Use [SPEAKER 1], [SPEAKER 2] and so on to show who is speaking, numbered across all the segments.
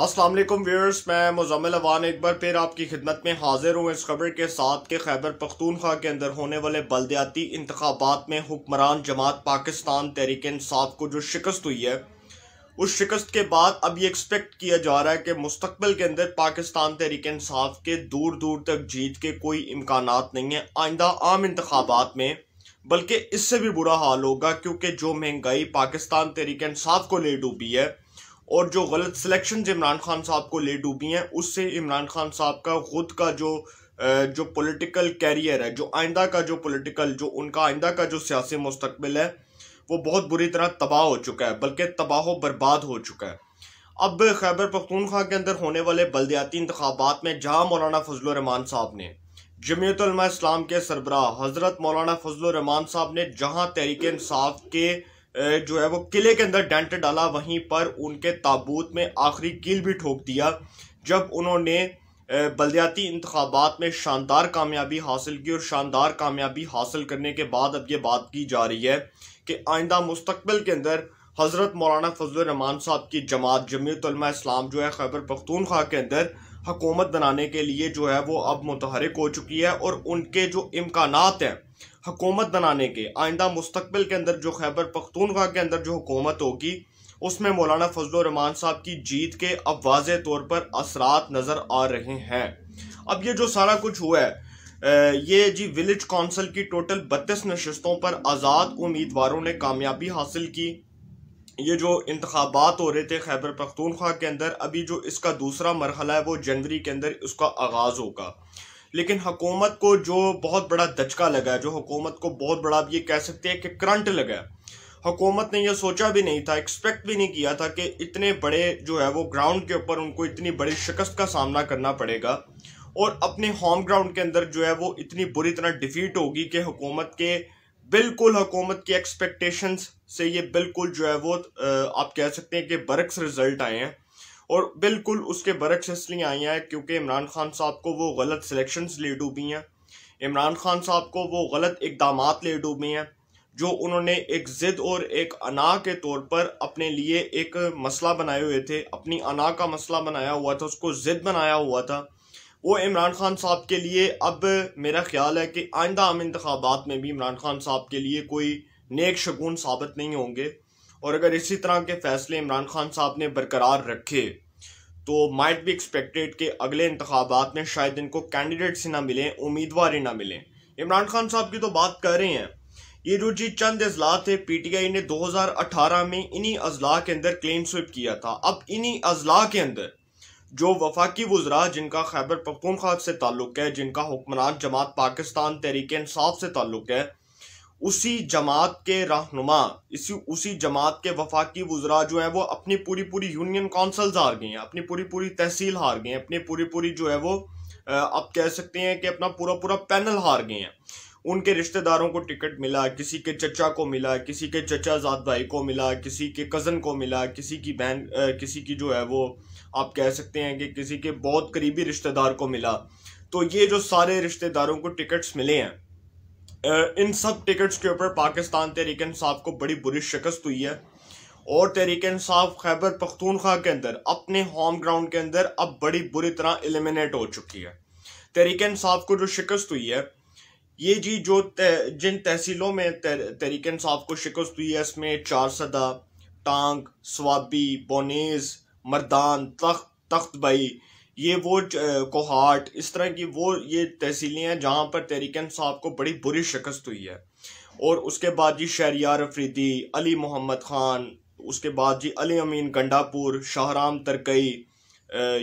[SPEAKER 1] अस्सलाम वालेकुम व्यूअर्स, मैं मुज़म्मिल अवान एक बार फिर आपकी खिदमत में हाजिर हूँ इस खबर के साथ कि खैबर पख्तूनख्वा के अंदर होने वाले बल्दियाती इंतखाबात में हुक्मरान जमात पाकिस्तान तहरीक इंसाफ को जो शिकस्त हुई है, उस शिकस्त के बाद अब ये एक्सपेक्ट किया जा रहा है कि मुस्तकबिल के अंदर पाकिस्तान तहरीक इंसाफ के दूर दूर तक जीत के कोई इम्कानात नहीं है आइंदा आम इंतखाबात में, बल्कि इससे भी बुरा हाल होगा क्योंकि जो महंगाई पाकिस्तान तहरीक इंसाफ को ले डूबी है और जो गलत सिलेक्शन इमरान खान साहब को ले डूबी हैं, उससे इमरान खान साहब का खुद का जो पॉलिटिकल कैरियर है, जो आइंदा का जो उनका आइंदा का जो सियासी मुस्तकबिल है, वो बहुत बुरी तरह तबाह हो चुका है, बल्कि तबाह बर्बाद हो चुका है। अब खैबर पख्तूनख्वा के अंदर होने वाले बल्दियाती इंतखाबात में जहाँ मौलाना फजल रहमान साहब ने, जमीयत उलमा इस्लाम के सरबराह हजरत मौलाना फजल रहमान साहब ने जहाँ तहरीक इंसाफ के जो है वो किले के अंदर डेंट डाला, वहीं पर उनके ताबूत में आखिरी कील भी ठोक दिया जब उन्होंने बल्दियाती इंतखाबात में शानदार कामयाबी हासिल की। और शानदार कामयाबी हासिल करने के बाद अब ये बात की जा रही है कि आइंदा मुस्तकबिल के अंदर हजरत मौलाना फजल रहमान साहब की जमात जमीयत उलमा इस्लाम जो है खैबर पख्तूनख्वा के अंदर हुकूमत बनाने के लिए जो है वो अब मुतहरिक हो चुकी है। और उनके जो इम्कानात हैं हुकूमत बनाने के, आइंदा मुस्तकबिल के अंदर जो खैबर पख्तूनख्वा के अंदर जो हुकूमत होगी, उसमें मौलाना फजल रहमान साहब की जीत के अब वाज़े तौर पर असरात नज़र आ रहे हैं। अब ये जो सारा कुछ हुआ है, ये जी विलेज काउंसिल की टोटल 32 नशस्तों पर आज़ाद उम्मीदवारों ने कामयाबी हासिल की। ये जो इंतखाबात हो रहे थे खैबर पख्तूनख्वा के अंदर, अभी जो इसका दूसरा मरहला है वो जनवरी के अंदर उसका आगाज़ होगा। लेकिन हुकूमत को जो बहुत बड़ा दचका लगा है, जो हुकूमत को बहुत बड़ा ये कह सकते हैं कि करंट लगा है, हुकूमत ने यह सोचा भी नहीं था, एक्सपेक्ट भी नहीं किया था कि इतने बड़े जो है वो ग्राउंड के ऊपर उनको इतनी बड़ी शिकस्त का सामना करना पड़ेगा और अपने होम ग्राउंड के अंदर जो है वो इतनी बुरी तरह डिफीट होगी कि हुकूमत की एक्सपेक्टेशंस से ये बिल्कुल जो है वो आप कह सकते हैं कि बरक्स रिजल्ट आए हैं। और बिल्कुल उसके बरक्स इसलिए आई हैं क्योंकि इमरान खान साहब को वो गलत सिलेक्शंस ले डूबी हैं, इमरान खान साहब को वो गलत इकदामात ले डूबे हैं जो उन्होंने एक ज़िद और एक अना के तौर पर अपने लिए एक मसला बनाए हुए थे, अपनी अना का मसला बनाया हुआ था, उसको ज़िद बनाया हुआ था। वो इमरान खान साहब के लिए अब मेरा ख्याल है कि आइंदा आम इंतखाबात में भी इमरान खान साहब के लिए कोई नेक शगुन साबित नहीं होंगे। और अगर इसी तरह के फैसले इमरान खान साहब ने बरकरार रखे तो माइट बी एक्सपेक्टेड कि अगले इंतखाबात में शायद इनको कैंडिडेट्स ही ना मिलें, उम्मीदवार ही ना मिलें। इमरान खान साहब की तो बात कर रहे हैं, ये जो जी चंद अजला थे पीटीआई ने 2018 में इन्हीं अजला के अंदर क्लीन स्वीप किया था। अब इन्हीं अजला के अंदर जो वफाकी वज़रा जिनका खैबर पख्तूनख्वा से ताल्लुक है, जिनका हुक्मरान जमात पाकिस्तान तहरीक इंसाफ से ताल्लुक है, उसी जमात के रहनुमा, उसी जमात के वफाकी वज़रा जो है वो अपनी पूरी यूनियन काउंसिल्स हार गए हैं, अपनी पूरी तहसील हार गए हैं, अपनी पूरी जो है वो आप कह सकते हैं कि अपना पूरा पैनल हार गए हैं। उनके रिश्तेदारों को टिकट मिला, किसी के चचा को मिला, किसी के चचाजाद भाई को मिला, किसी के कज़न को मिला, किसी की बहन, किसी की जो है वो आप कह सकते हैं कि किसी के बहुत करीबी रिश्तेदार को मिला। तो ये जो सारे रिश्तेदारों को टिकट्स मिले हैं, इन सब टिकट्स के ऊपर पाकिस्तान तहरीक इंसाफ को बड़ी बुरी शिकस्त हुई है। और तहरीक इंसाफ खैबर पख्तूनख्वा के अंदर अपने होम ग्राउंड के अंदर अब बड़ी बुरी तरह एलिमिनेट हो चुकी है। तहरीक इंसाफ को जो शिकस्त हुई है, ये जी जो जिन तहसीलों में तहरीक इंसाफ को शिकस्त हुई है, इसमें चारसदा, टांग, स्वाबी, बोनेज, मर्दान, तख्त भाई, ये वो कोहाट, इस तरह की वो ये तहसीलें हैं जहाँ पर तहरीक इंसाफ को बड़ी बुरी शिकस्त हुई है। और उसके बाद जी शहरियार अफरीदी, अली मोहम्मद खान, उसके बाद जी अली अमीन गंडापुर, शाहराम तरकई,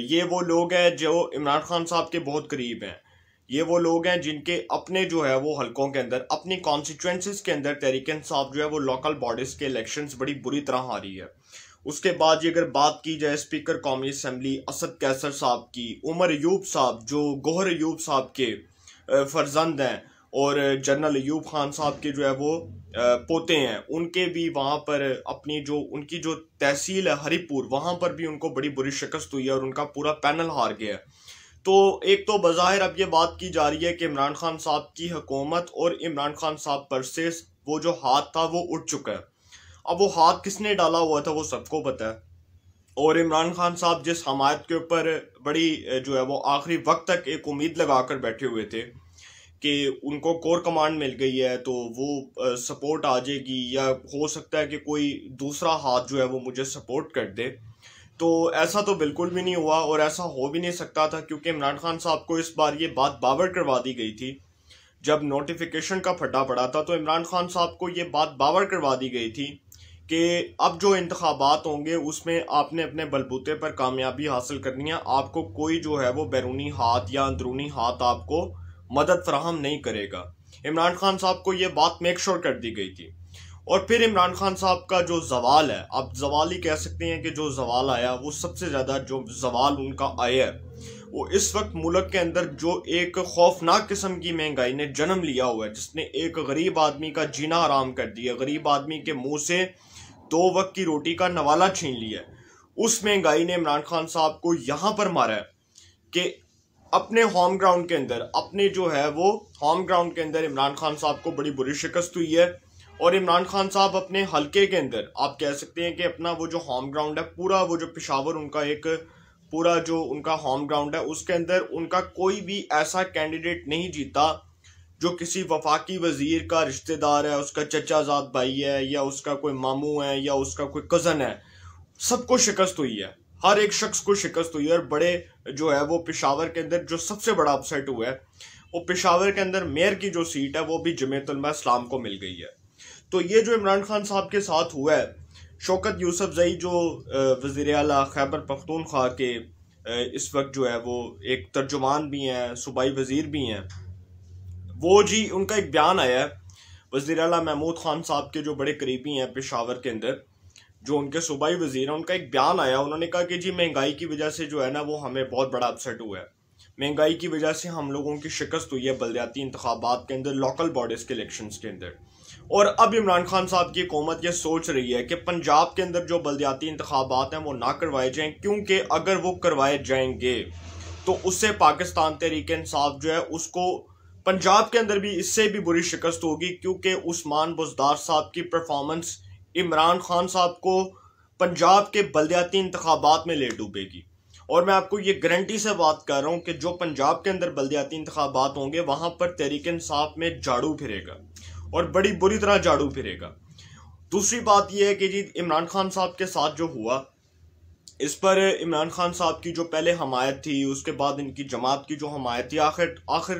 [SPEAKER 1] ये वो लोग हैं जो इमरान खान साहब के बहुत करीब हैं। ये वो लोग हैं जिनके अपने जो है वो हलकों के अंदर, अपनी कॉन्स्टिट्यूंसीज के अंदर तहरीक इंसाफ जो है वो लोकल बॉडीज के इलेक्शंस बड़ी बुरी तरह हारी है। उसके बाद अगर बात की जाए स्पीकर कौमी असम्बली असद कैसर साहब की, उमर अयूब साहब जो गौहर अयूब साहब के फर्जंद हैं और जनरल अयूब खान साहब के जो है वो पोते हैं, उनके भी वहाँ पर अपनी जो उनकी जो तहसील है हरीपुर, वहाँ पर भी उनको बड़ी बुरी शिकस्त हुई है और उनका पूरा पैनल हार गया है। तो एक तो बज़ाहिर अब ये बात की जा रही है कि इमरान खान साहब की हुकूमत और इमरान खान साहब पर से वो जो हाथ था वो उठ चुका है। अब वो हाथ किसने डाला हुआ था वो सबको पता है। और इमरान खान साहब जिस हमायत के ऊपर बड़ी जो है वो आखिरी वक्त तक एक उम्मीद लगा कर बैठे हुए थे कि उनको कोर कमांड मिल गई है तो वो सपोर्ट आ जाएगी, या हो सकता है कि कोई दूसरा हाथ जो है वो मुझे सपोर्ट कर दे, तो ऐसा तो बिल्कुल भी नहीं हुआ और ऐसा हो भी नहीं सकता था, क्योंकि इमरान खान साहब को इस बार ये बात बावर करवा दी गई थी। जब नोटिफिकेशन का फटा पड़ा था तो इमरान खान साहब को ये बात बावर करवा दी गई थी कि अब जो इंतखाबात होंगे उसमें आपने अपने बलबूते पर कामयाबी हासिल करनी है, आपको कोई जो है वो बैरूनी हाथ या अंदरूनी हाथ आपको मदद फराहम नहीं करेगा। इमरान खान साहब को ये बात मेक श्योर कर दी गई थी। और फिर इमरान खान साहब का जो जवाल है, आप जवाल ही कह सकते हैं कि जो जवाल आया वो सबसे ज़्यादा जो जवाल उनका आया है वो इस वक्त मुल्क के अंदर जो एक खौफनाक किस्म की महंगाई ने जन्म लिया हुआ है, जिसने एक गरीब आदमी का जीना हराम कर दिया, गरीब आदमी के मुंह से 2 वक्त की रोटी का नवाला छीन लिया, उस महंगाई ने इमरान खान साहब को यहाँ पर मारा है कि अपने होम ग्राउंड के अंदर, अपने जो है वो होम ग्राउंड के अंदर इमरान खान साहब को बड़ी बुरी शिकस्त हुई है। और इमरान खान साहब अपने हलके के अंदर, आप कह सकते हैं कि अपना वो जो होम ग्राउंड है, पूरा वो जो पेशावर उनका एक पूरा जो उनका होम ग्राउंड है, उसके अंदर उनका कोई भी ऐसा कैंडिडेट नहीं जीता जो किसी वफाकी वजीर का रिश्तेदार है, उसका चचाजाद भाई है, या उसका कोई मामू है, या उसका कोई कज़न है। सबको शिकस्त हुई है, हर एक शख्स को शिकस्त हुई है। और बड़े जो है वो पेशावर के अंदर जो सबसे बड़ा अपसेट हुआ है वो पेशावर के अंदर मेयर की जो सीट है वो भी जमीयत उलमा इस्लाम को मिल गई है। तो ये जो इमरान खान साहब के साथ हुआ है, शौकत यूसुफजई जो वज़ीर आला खैबर पख्तूनख्वा के इस वक्त जो है वो एक तर्जुमान भी हैं, सूबाई वज़ीर भी हैं, वो जी उनका एक बयान आया है। वज़ीर आला महमूद खान साहब के जो बड़े करीबी हैं पेशावर के अंदर, जो उनके सूबाई वज़ीर हैं, उनका एक बयान आया। उन्होंने कहा कि जी महंगाई की वजह से जो है ना वो हमें बहुत बड़ा अपसेट हुआ है, महंगाई की वजह से हम लोगों की शिकस्त हुई है बल्दियाती इंतखाबात के अंदर, लोकल बॉडीज़ के इलेक्शंस के अंदर। और अब इमरान खान साहब की हुकूमत ये सोच रही है कि पंजाब के अंदर जो बल्दियाती इंतखाबात हैं वो ना करवाए जाएं, क्योंकि अगर वो करवाए जाएंगे तो उससे पाकिस्तान तहरीक इंसाफ जो है उसको पंजाब के अंदर भी इससे भी बुरी शिकस्त होगी, क्योंकि उस्मान बुज़दार साहब की परफॉर्मेंस इमरान खान साहब को पंजाब के बल्दियाती इंतखाबात में ले डूबेगी। और मैं आपको ये गारंटी से बात कर रहा हूँ कि जो पंजाब के अंदर बल्दियाती इंतखाबात होंगे वहाँ पर तहरीक इंसाफ में झाड़ू फिरेगा, और बड़ी बुरी तरह झाड़ू फिरेगा। दूसरी बात यह है कि जी इमरान खान साहब के साथ जो हुआ, इस पर इमरान खान साहब की जो पहले हमायत थी, उसके बाद इनकी जमात की जो हमायत थी, आखिर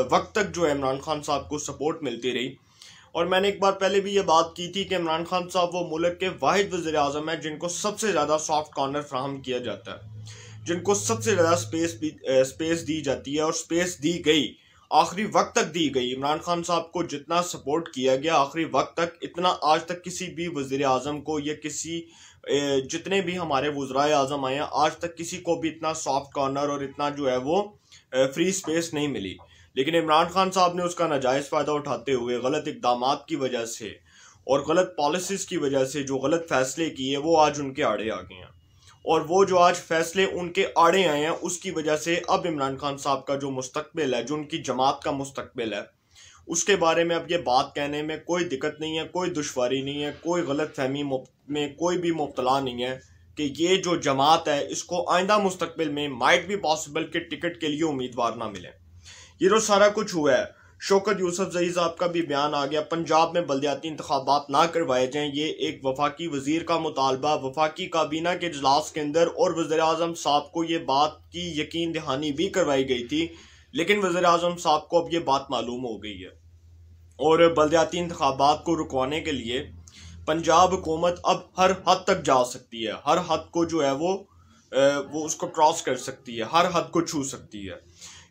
[SPEAKER 1] वक्त तक जो है इमरान खान साहब को सपोर्ट मिलती रही। और मैंने एक बार पहले भी ये बात की थी कि इमरान खान साहब वो मुल्क के वाहिद वज़ीर आज़म है जिनको सबसे ज़्यादा सॉफ्ट कॉर्नर फ्राहम किया जाता है, जिनको सबसे ज़्यादा स्पेस दी जाती है, और स्पेस दी गई, आखिरी वक्त तक दी गई। इमरान खान साहब को जितना सपोर्ट किया गया आखिरी वक्त तक, इतना आज तक किसी भी वज़ीर आज़म को या किसी जितने भी हमारे वज़राए आज़म आए हैं आज तक किसी को भी इतना सॉफ्ट कॉर्नर और इतना जो है वो फ्री स्पेस नहीं मिली। लेकिन इमरान खान साहब ने उसका नाजायज़ फ़ायदा उठाते हुए गलत इक़दामात की वजह से और गलत पॉलिसीज़ की वजह से जो गलत फ़ैसले किए वो आज उनके आड़े आ गए हैं, और वो जो आज फैसले उनके आड़े आए हैं उसकी वजह से अब इमरान खान साहब का जो मुस्तकबिल है, जो उनकी जमात का मुस्तकबिल है, उसके बारे में अब ये बात कहने में कोई दिक्कत नहीं है, कोई दुश्वारी नहीं है, कोई गलत फहमी में कोई भी मुब्तला नहीं है कि ये जो जमात है इसको आइंदा मुस्तकबिल में माइट भी पॉसिबल के टिकट के लिए उम्मीदवार ना मिले। ये जो सारा कुछ हुआ है, शौकत यूसुफजई साहब का भी बयान आ गया, पंजाब में बल्दियाती इंतखाबात ना करवाए जाएं, ये एक वफाकी वजीर का मुतालबा वफाकी काबीना के इजलास के अंदर, और वज़ीर आज़म साहब को ये बात की यकीन दहानी भी करवाई गई थी, लेकिन वज़ीर आज़म साहब को अब ये बात मालूम हो गई है। और बल्दियाती इंतखाबात को रुकवाने के लिए पंजाब हुकूमत अब हर हद तक जा सकती है, हर हद को जो है वो उसको क्रॉस कर सकती है, हर हद को छू सकती है,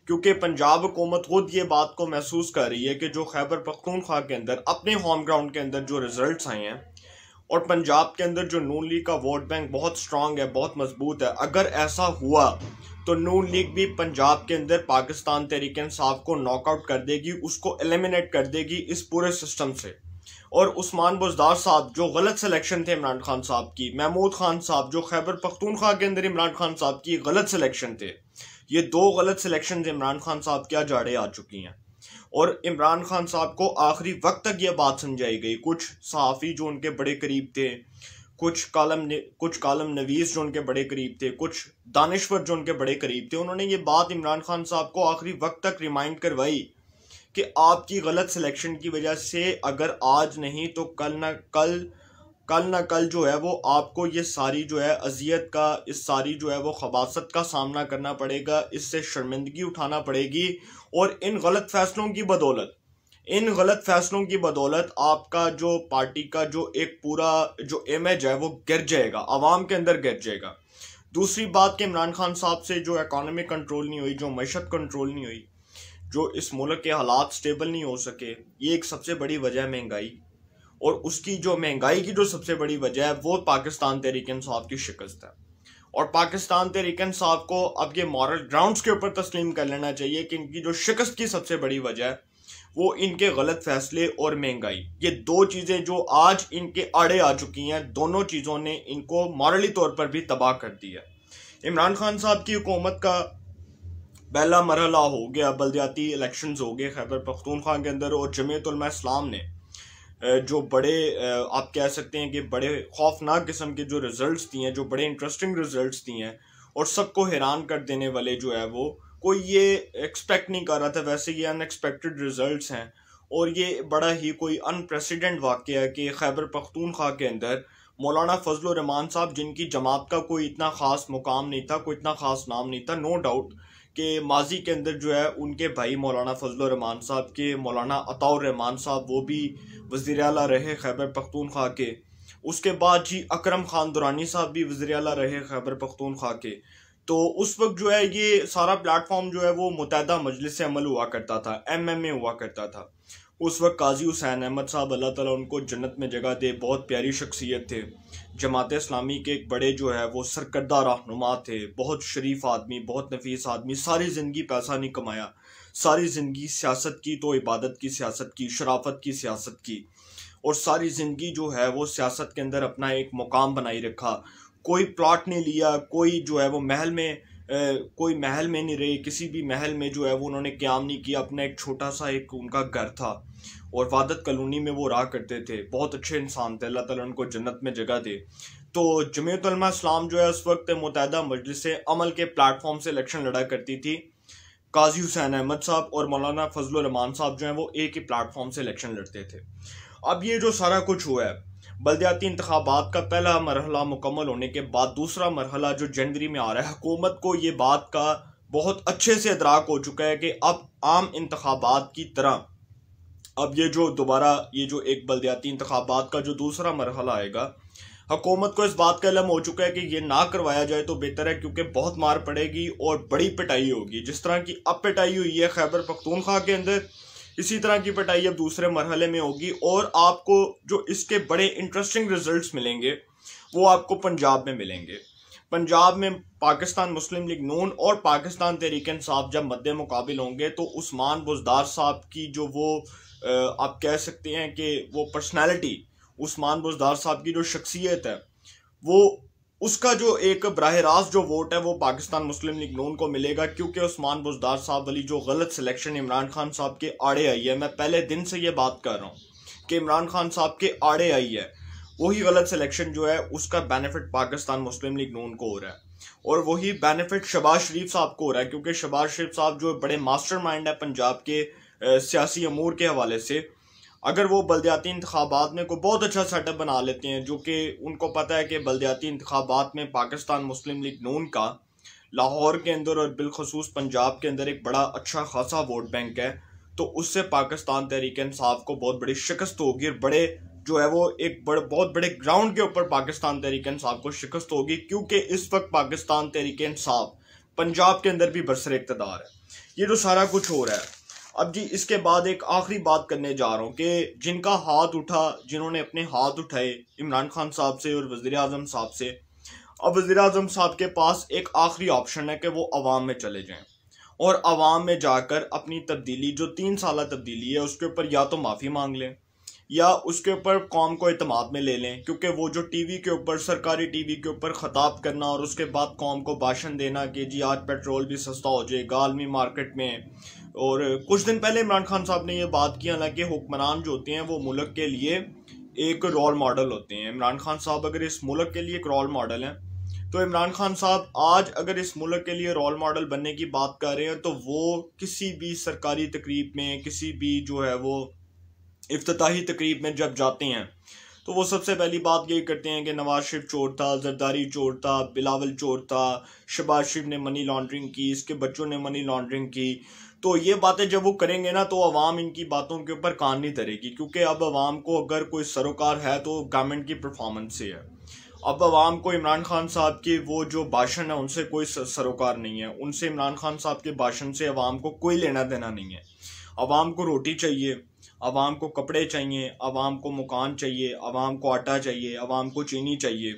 [SPEAKER 1] क्योंकि पंजाब हुकूमत खुद ये बात को महसूस कर रही है कि जो खैबर पख्तूनख्वा के अंदर अपने होम ग्राउंड के अंदर जो रिजल्ट्स आए हैं, और पंजाब के अंदर जो नून लीग का वोट बैंक बहुत स्ट्रांग है, बहुत मजबूत है, अगर ऐसा हुआ तो नून लीग भी पंजाब के अंदर पाकिस्तान तहरीक इंसाफ को नॉकआउट कर देगी, उसको एलिमिनेट कर देगी इस पूरे सिस्टम से। और उस्मान बुज़दार साहब जो गलत सिलेक्शन थे इमरान खान साहब की, महमूद खान साहब जो खैबर पख्तूनख्वा के अंदर इमरान खान साहब की गलत सिलेक्शन थे, ये 2 गलत सिलेक्शन इमरान खान साहब के जाड़े आ चुकी हैं। और इमरान खान साहब को आखिरी वक्त तक ये बात समझाई गई, कुछ सहाफ़ी जो उनके बड़े करीब थे, कुछ कालम नवीस जो उनके बड़े करीब थे, कुछ दानिश्वर जो उनके बड़े करीब थे, उन्होंने ये बात इमरान खान साहब को आखिरी वक्त तक रिमाइंड करवाई कि आपकी गलत सिलेक्शन की वजह से अगर आज नहीं तो कल ना कल जो है वो आपको ये सारी जो है अजियत का, इस सारी जो है वो खबासत का सामना करना पड़ेगा, इससे शर्मिंदगी उठाना पड़ेगी। और इन गलत फैसलों की बदौलत आपका जो पार्टी का जो एक पूरा जो इमेज है वो गिर जाएगा, आवाम के अंदर गिर जाएगा। दूसरी बात कि इमरान खान साहब से जो इकॉनमी कंट्रोल नहीं हुई, जो मईशत कंट्रोल नहीं हुई, जो इस मुल्क के हालात स्टेबल नहीं हो सके, ये एक सबसे बड़ी वजह है महंगाई। और उसकी जो महंगाई की जो सबसे बड़ी वजह है वो पाकिस्तान तहरीक इंसाफ की शिकस्त है। और पाकिस्तान तहरीक इंसाफ को अब ये मॉरल ग्राउंड्स के ऊपर तस्लीम कर लेना चाहिए कि इनकी जो शिकस्त की सबसे बड़ी वजह है वो इनके गलत फैसले और महंगाई, ये दो चीज़ें जो आज इनके आड़े आ चुकी हैं, दोनों चीज़ों ने इनको मॉरली तौर पर भी तबाह कर दिया। इमरान खान साहब की हुकूमत का पहला मरहला हो गया, बल्दियाती इलेक्शंस हो गए खैबर पख्तूनख्वा के अंदर, और जमीयत उलमा इस्लाम ने जो बड़े आप कह सकते हैं कि बड़े खौफनाक किस्म के जो रिजल्ट्स दिए हैं, जो बड़े इंटरेस्टिंग रिजल्ट्स दिए हैं और सबको हैरान कर देने वाले जो है वो कोई ये एक्सपेक्ट नहीं कर रहा था। वैसे ये अनएक्सपेक्टेड रिजल्ट्स हैं और ये बड़ा ही कोई अनप्रेसिडेंट वाक़या है कि खैबर पख्तूनख्वा के अंदर मौलाना फजल रहमान साहब, जिनकी जमात का कोई इतना ख़ास मुकाम नहीं था, कोई इतना ख़ास नाम नहीं था, नो डाउट कि माजी के अंदर जो है उनके भाई मौलाना फजल रहमान साहब के मौलाना अताउर रहमान साहब वो भी वज़ीर आला रहे खैबर पख्तूनख्वा के। उसके बाद जी अकरम खान दुरानी साहब भी वज़ीर आला रहे खैबर पख्तूनख्वा के। तो उस वक्त जो है ये सारा प्लेटफॉर्म जो है वो मुत्तहिदा मजलिस अमल हुआ करता था, MMA हुआ करता था। उस वक्त काजी हुसैन अहमद साहब, अल्लाह ताला उनको जन्नत में जगह दे, बहुत प्यारी शख्सियत थे, जमात इस्लामी के एक बड़े जो है वो सरकर्दा रहनुमा थे, बहुत शरीफ आदमी, बहुत नफीस आदमी। सारी ज़िंदगी पैसा नहीं कमाया, सारी ज़िंदगी सियासत की तो इबादत की सियासत की, शराफत की सियासत की, और सारी ज़िंदगी जो है वो सियासत के अंदर अपना एक मुकाम बनाई रखा। कोई प्लॉट नहीं लिया, कोई जो है वो कोई महल में नहीं रहे, किसी भी महल में जो है वो उन्होंने क़याम नहीं किया, अपना एक छोटा सा एक उनका घर था और वादत कॉलोनी में वो रहा करते थे। बहुत अच्छे इंसान थे, अल्लाह ताला उनको जन्नत में जगह दे। तो जमीयत उलमा इस्लाम जो है उस वक्त मुत्तहिदा मजलिस अमल के प्लेटफॉर्म से इलेक्शन लड़ा करती थी। काजी हुसैन अहमद साहब और मौलाना फजल रहमान साहब जो हैं वो एक ही प्लेटफॉर्म से इलेक्शन लड़ते थे। अब ये जो सारा कुछ हुआ है, बल्दियाती इंतखाबात का पहला मरहला मुकम्मल होने के बाद दूसरा मरहला जो जनवरी में आ रहा है, हुकूमत को ये बात का बहुत अच्छे से इदराक हो चुका है कि अब आम इंतखाबात की तरह अब ये जो दोबारा ये जो एक बल्दियाती इंतखाबात का जो दूसरा मरहला आएगा, हुकूमत को इस बात का इल्म हो चुका है कि ये ना करवाया जाए तो बेहतर है, क्योंकि बहुत मार पड़ेगी और बड़ी पिटाई होगी। जिस तरह की अब पिटाई हुई है खैबर पख्तूनख्वा के अंदर, इसी तरह की पिटाई अब दूसरे मरहले में होगी। और आपको जो इसके बड़े इंटरेस्टिंग रिजल्ट्स मिलेंगे वो आपको पंजाब में मिलेंगे। पंजाब में पाकिस्तान मुस्लिम लीग नून और पाकिस्तान तहरीक इंसाफ जब मद्दे मुकाबिल होंगे तो उस्मान बुज़दार साहब की जो वो आप कह सकते हैं कि वो पर्सनैलिटी, उस्मान बुज़दार साहब की जो शख्सियत है, वो उसका जो एक बराह रास्त जो वोट है वो पाकिस्तान मुस्लिम लीग नून को मिलेगा। क्योंकि उस्मान बुज़दार साहब वाली जो गलत सिलेक्शन इमरान खान साहब के आड़े आई है, मैं पहले दिन से ये बात कर रहा हूँ कि इमरान खान साहब के आड़े आई है, वही गलत सिलेक्शन जो है उसका बेनिफिट पाकिस्तान मुस्लिम लीग नून को हो रहा है और वही बेनिफिट शहबाज शरीफ साहब को हो रहा है। क्योंकि शहबाज शरीफ साहब जो बड़े मास्टरमाइंड है पंजाब के सियासी अमूर के हवाले से, अगर वो बल्दियाती इंतखाबात में कोई बहुत अच्छा सेटअप बना लेते हैं, जो कि उनको पता है कि बल्दियाती इंतखाबात में पाकिस्तान मुस्लिम लीग नून का लाहौर के अंदर और बिलखसूस पंजाब के अंदर एक बड़ा अच्छा खासा वोट बैंक है, तो उससे पाकिस्तान तहरीक इंसाफ को बहुत बड़ी शिकस्त होगी और बड़े जो है वो एक बहुत बड़े ग्राउंड के ऊपर पाकिस्तान तहरीक इंसाफ को शिकस्त होगी। क्योंकि इस वक्त पाकिस्तान तहरीक इंसाफ पंजाब के अंदर भी बरसर इक़्तिदार है। ये जो सारा कुछ हो रहा है, अब जी इसके बाद एक आखिरी बात करने जा रहा हूँ कि जिनका हाथ उठा, जिन्होंने अपने हाथ उठाए इमरान खान साहब से और वज़ीर आज़म साहब से, अब वज़ीर आज़म साहब के पास एक आखिरी ऑप्शन है कि वो अवाम में चले जाएं और अवाम में जाकर अपनी तब्दीली, जो 3 साल तब्दीली है, उसके ऊपर या तो माफ़ी मांग लें या उसके ऊपर कौम को एतमाद में ले लें। क्योंकि वो जो टीवी के ऊपर, सरकारी टीवी के ऊपर ख़ताब करना और उसके बाद कौम को भाषण देना कि जी आज पेट्रोल भी सस्ता हो जाएगा आलमी मार्केट में, और कुछ दिन पहले इमरान खान साहब ने ये बात की, हालांकि हुक्मरान जो होते हैं वो मुल्क के लिए एक रोल मॉडल होते हैं। इमरान खान साहब अगर इस मुल्क के लिए एक रोल मॉडल हैं, तो इमरान खान साहब आज अगर इस मुल्क के लिए रोल मॉडल बनने की बात कर रहे हैं, तो वो किसी भी सरकारी तकरीब में, किसी भी जो है वो इफ्तिताही तकरीब में जब जाते हैं, तो वो सबसे पहली बात यही करते हैं कि नवाज शरीफ चोर था, जरदारी चोर था, बिलावल चोर था, शहबाज शरीफ ने मनी लॉन्ड्रिंग की, इसके बच्चों ने मनी लॉन्ड्रिंग की। तो ये बातें जब वो करेंगे ना, तो अवाम इनकी बातों के ऊपर कान नहीं धरेगी, क्योंकि अब अवाम को अगर कोई सरोकार है तो गवर्नमेंट की परफॉर्मेंस से है। अब अवाम को इमरान खान साहब के वो जो भाषण है उनसे कोई सरोकार नहीं है, उनसे इमरान खान साहब के भाषण से अवाम को कोई लेना देना नहीं है। अवाम को रोटी चाहिए, अवाम को कपड़े चाहिए, अवाम को मकान चाहिए, अवाम को आटा चाहिए, अवाम को चीनी चाहिए।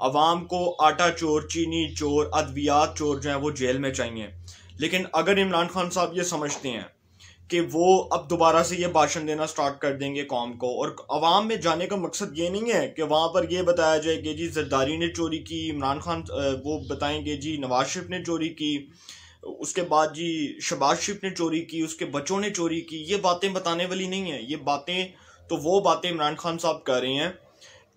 [SPEAKER 1] अवाम को आटा चोर, चीनी चोर, अद्वियात चोर जो है वो जेल में चाहिए। लेकिन अगर इमरान खान साहब ये समझते हैं कि वो अब दोबारा से ये भाषण देना स्टार्ट कर देंगे कौम को, और अवाम में जाने का मकसद ये नहीं है कि वहाँ पर ये बताया जाए कि जी जरदारी ने चोरी की, इमरान खान वो बताएंगे जी नवाज शरीफ ने चोरी की, उसके बाद जी शहबाज शरीफ ने चोरी की, उसके बच्चों ने चोरी की। ये बातें बताने वाली नहीं है। ये बातें तो वो बातें इमरान खान साहब कर रहे हैं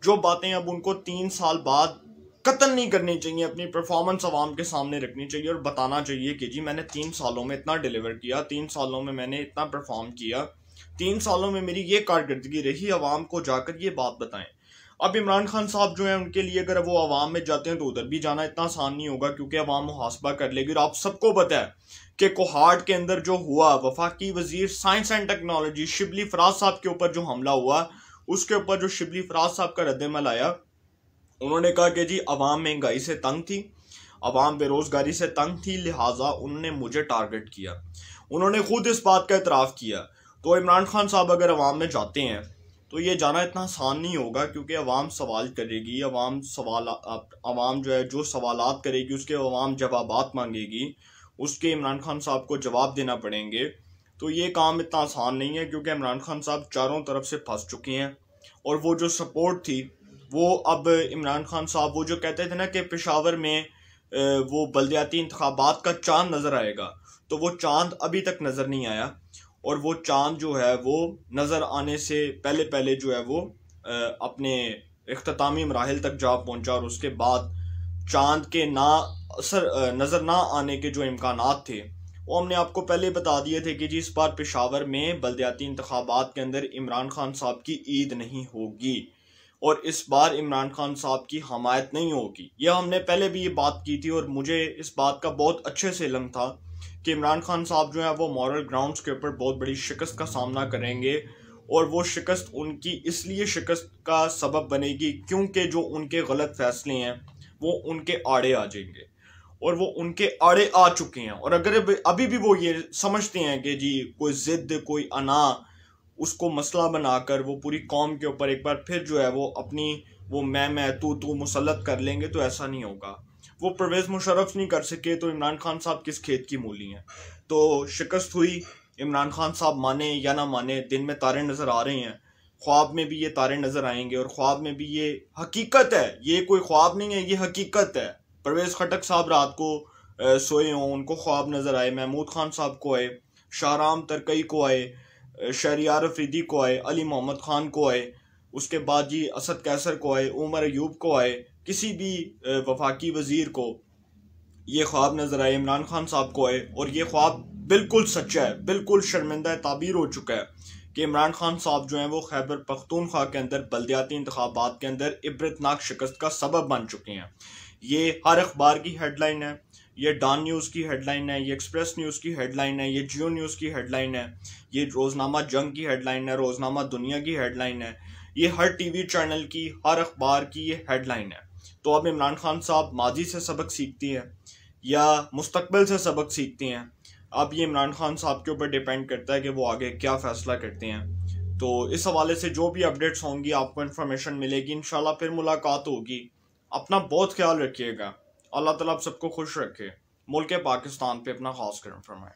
[SPEAKER 1] जो बातें अब उनको 3 साल बाद कत्ल नहीं करनी चाहिए, अपनी परफॉर्मेंस अवाम के सामने रखनी चाहिए और बताना चाहिए कि जी मैंने 3 सालों में इतना डिलीवर किया, 3 सालों में मैंने इतना परफॉर्म किया, 3 सालों में मेरी ये कारकर्दगी रही। अवाम को जाकर ये बात बताएं। अब इमरान खान साहब जो है उनके लिए अगर वो अवाम में जाते हैं तो उधर भी जाना इतना आसान नहीं होगा, क्योंकि अवाम मुहासबा कर लेगी। और आप सबको पता है कि कोहाट के अंदर जो हुआ, वफाकी वजीर science and technology Shibli Faraz साहब के ऊपर जो हमला हुआ, उसके ऊपर जो शिबली फराज साहब का रद्दमल आया, उन्होंने कहा कि जी अवाम महंगाई से तंग थी, अवाम बेरोजगारी से तंग थी, लिहाजा उन्होंने मुझे टारगेट किया। उन्होंने खुद इस बात का इतराफ़ किया। तो इमरान खान साहब अगर अवाम में जाते हैं तो ये जाना इतना आसान नहीं होगा, क्योंकि अवाम सवाल करेगी, अवाम जो है जो सवालात करेगी उसके अवाम जवाबात मांगेगी, उसके इमरान खान साहब को जवाब देना पड़ेंगे। तो ये काम इतना आसान नहीं है, क्योंकि इमरान खान साहब चारों तरफ से फंस चुके हैं। और वो जो सपोर्ट थी वो अब इमरान खान साहब वो जो कहते थे ना कि पेशावर में वो बल्दियाती इंतखाबात का चांद नज़र आएगा, तो वो चांद अभी तक नज़र नहीं आया। और वो चांद जो है वो नज़र आने से पहले पहले जो है वो अपने इख्तितामी मराहिल तक जा पहुंचा, और उसके बाद चांद के नज़र ना आने के जो इम्कानात थे वो हमने आपको पहले बता दिए थे कि जी इस बार पेशावर में बल्दियाती इंतखाबात के अंदर इमरान खान साहब की ईद नहीं होगी, और इस बार इमरान खान साहब की हमायत नहीं होगी। यह हमने पहले भी ये बात की थी, और मुझे इस बात का बहुत अच्छे से इल्म था कि इमरान खान साहब जो है वो मॉरल ग्राउंड्स के ऊपर बहुत बड़ी शिकस्त का सामना करेंगे, और वो शिकस्त उनकी इसलिए शिकस्त का सबब बनेगी क्योंकि जो उनके गलत फैसले हैं वो उनके आड़े आ जाएंगे, और वो उनके आड़े आ चुके हैं। और अगर अभी भी वो ये समझते हैं कि जी कोई जिद, कोई अना, उसको मसला बनाकर वो पूरी कौम के ऊपर एक बार फिर जो है वो अपनी वो मैं तू मुसल्लत कर लेंगे, तो ऐसा नहीं होगा। वो परवेज़ मुशर्रफ नहीं कर सके तो इमरान खान साहब किस खेत की मूली हैं। तो शिकस्त हुई, इमरान खान साहब माने या ना माने, दिन में तारे नज़र आ रहे हैं, ख्वाब में भी ये तारे नज़र आएंगे, और ख्वाब में भी ये हकीकत है, ये कोई ख्वाब नहीं है, ये हकीकत है। परवेज़ खटक साहब रात को सोए हों, उनको ख्वाब नज़र आए, महमूद खान साहब को आए, शाहराम तरकई को आए, शहरियार अफरीदी को आए, अली मोहम्मद खान को आए, उसके बाद जी असद कैसर को आए, उमर अयूब को आए, किसी भी वफाकी वज़ीर को ये ख्वाब नज़र आए, इमरान खान साहब को आए, और ये ख्वाब बिल्कुल सच्चा है, बिल्कुल शर्मिंदा ताबीर हो चुका है कि इमरान खान साहब जो हैं वो खैबर पख्तूनख्वा के अंदर बल्दियाती इंतखाबात के अंदर इबरतनाक शिकस्त का सबब बन चुके हैं। ये हर अखबार की हेडलाइन है, ये डॉन न्यूज़ की हेडलाइन है, ये एक्सप्रेस न्यूज़ की हेडलाइन है, ये जियो न्यूज़ की हेडलाइन है, ये रोज़नामा जंग की हेडलाइन है, रोज़नामा दुनिया की हेडलाइन है, ये हर टीवी चैनल की, हर अखबार की ये हेडलाइन है। तो अब इमरान खान साहब माजी से सबक सीखती हैं या मुस्तकबिल से सबक सीखते हैं, अब ये इमरान खान साहब के ऊपर डिपेंड करता है कि वो आगे क्या फ़ैसला करते हैं। तो इस हवाले से जो भी अपडेट्स होंगी आपको इन्फॉर्मेशन मिलेगी, इंशाल्लाह फिर मुलाकात होगी। अपना बहुत ख्याल रखिएगा, अल्लाह ताला आप सबको खुश रखे, मुल्क पाकिस्तान पे अपना खास करम फरमाए।